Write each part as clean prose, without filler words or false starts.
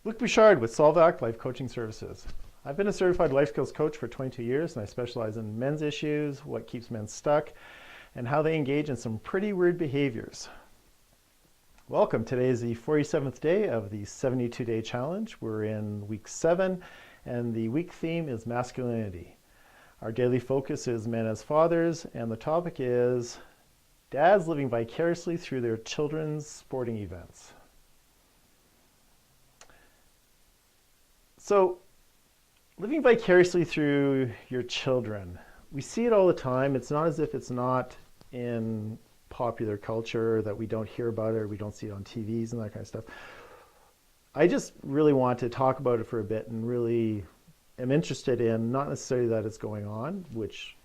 Luc Bouchard with Solvac Life Coaching Services. I've been a certified life skills coach for 22 years, and I specialize in men's issues, what keeps men stuck, and how they engage in some pretty weird behaviors. Welcome. Today is the 47th day of the 72-day challenge. We're in week 7, and the week theme is masculinity. Our daily focus is men as fathers, and the topic is dads living vicariously through their children's sporting events. So, living vicariously through your children, we see it all the time. It's not as if it's not in popular culture, that we don't hear about it or we don't see it on TVs and that kind of stuff. I just really want to talk about it for a bit and really am interested in, not necessarily that it's going on, which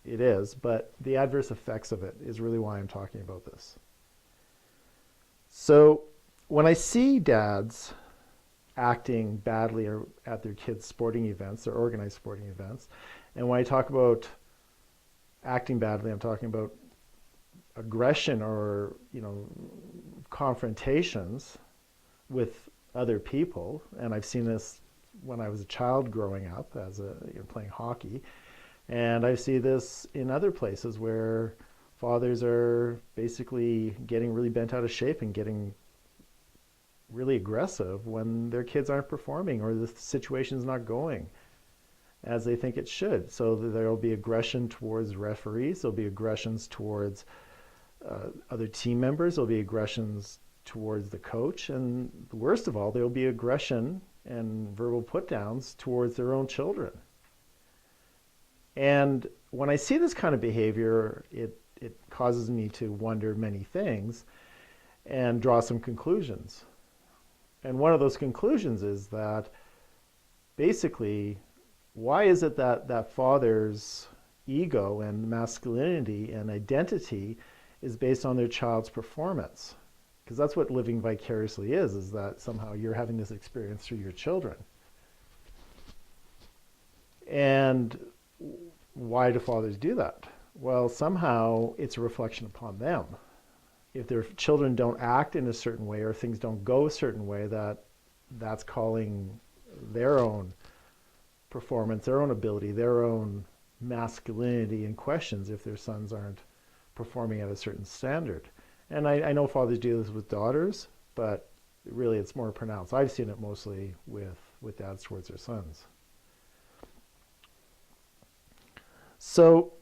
it is, but the adverse effects of it is really why I'm talking about this. So when I see dads acting badly at their kids' sporting events, their organized sporting events, and when I talk about acting badly, I'm talking about aggression or confrontations with other people. And I've seen this when I was a child growing up as playing hockey, and I see this in other places where fathers are basically getting really bent out of shape and getting really aggressive when their kids aren't performing or the situation's not going as they think it should. So there will be aggression towards referees, there'll be aggressions towards other team members, there'll be aggressions towards the coach, and worst of all, there'll be aggression and verbal put-downs towards their own children. And when I see this kind of behavior, it causes me to wonder many things and draw some conclusions. And one of those conclusions is that basically, why is it that father's ego and masculinity and identity is based on their child's performance? Because that's what living vicariously is that somehow you're having this experience through your children. And why do fathers do that? Well, somehow it's a reflection upon them. If their children don't act in a certain way or things don't go a certain way, that's calling their own performance, their own ability, their own masculinity in questions if their sons aren't performing at a certain standard. And I know fathers do this with daughters, but really it's more pronounced. I've seen it mostly with dads towards their sons. So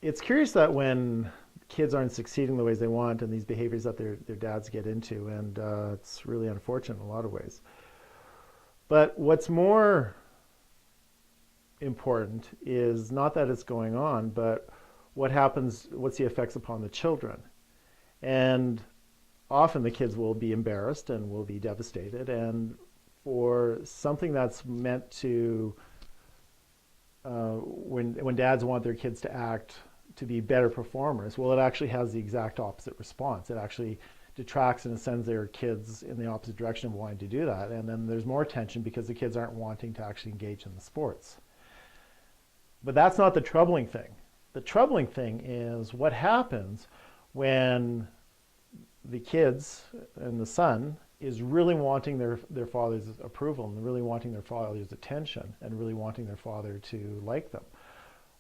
it's curious that when kids aren't succeeding the ways they want and these behaviors that their dads get into, and it's really unfortunate in a lot of ways. But what's more important is not that it's going on, but what's the effects upon the children. And often the kids will be embarrassed and will be devastated, and for something that's meant to, when dads want their kids to act to be better performers, well, it actually has the exact opposite response. It actually detracts and sends their kids in the opposite direction of wanting to do that. And then there's more tension because the kids aren't wanting to actually engage in the sports. But that's not the troubling thing. The troubling thing is what happens when the kids and the son is really wanting their father's approval and really wanting their father's attention and really wanting their father to like them.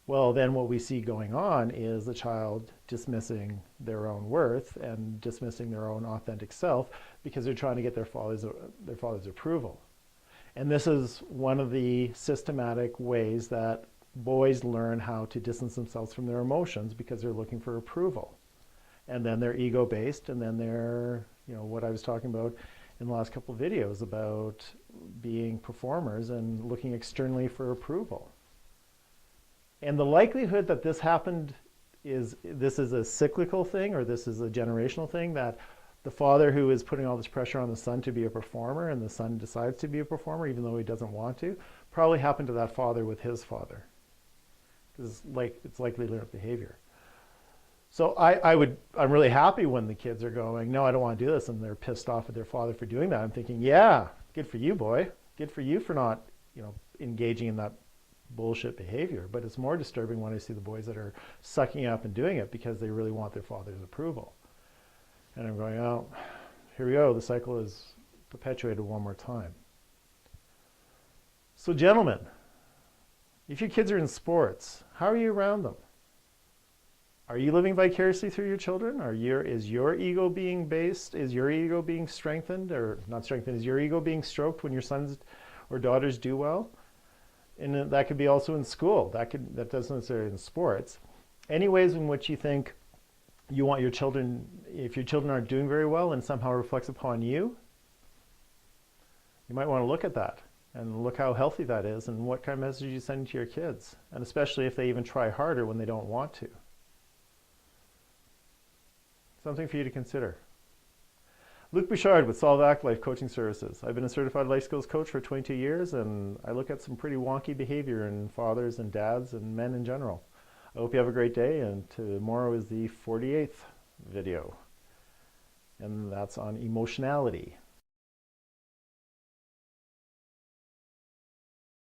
Well, then what we see going on is the child dismissing their own worth and dismissing their own authentic self because they're trying to get their father's approval. And this is one of the systematic ways that boys learn how to distance themselves from their emotions, because they're looking for approval. And then they're ego-based, and then they're, what I was talking about in the last couple of videos about being performers and looking externally for approval. And the likelihood that this happened is a cyclical thing, or this is a generational thing, that the father who is putting all this pressure on the son to be a performer, and the son decides to be a performer even though he doesn't want to, probably happened to that father with his father. Because it's likely learned behavior. So I'm really happy when the kids are going, no, I don't want to do this, and they're pissed off at their father for doing that. I'm thinking, yeah, good for you, boy. Good for you for not, engaging in that bullshit behavior. But it's more disturbing when I see the boys that are sucking up and doing it because they really want their father's approval. And I'm going, oh, here we go. The cycle is perpetuated one more time. So gentlemen, if your kids are in sports, how are you around them? Are you living vicariously through your children? Is your ego being based? Is your ego being strengthened or not strengthened? Is your ego being stroked when your sons or daughters do well? And that could be also in school. That doesn't necessarily in sports. Any ways in which you think you want your children, if your children aren't doing very well and somehow reflects upon you, you might want to look at that and look how healthy that is and what kind of message you send to your kids, and especially if they even try harder when they don't want to. Something for you to consider. Luc Bouchard with Solve Act Life Coaching Services. I've been a certified life skills coach for 22 years, and I look at some pretty wonky behavior in fathers and dads and men in general. I hope you have a great day, and tomorrow is the 48th video, and that's on emotionality.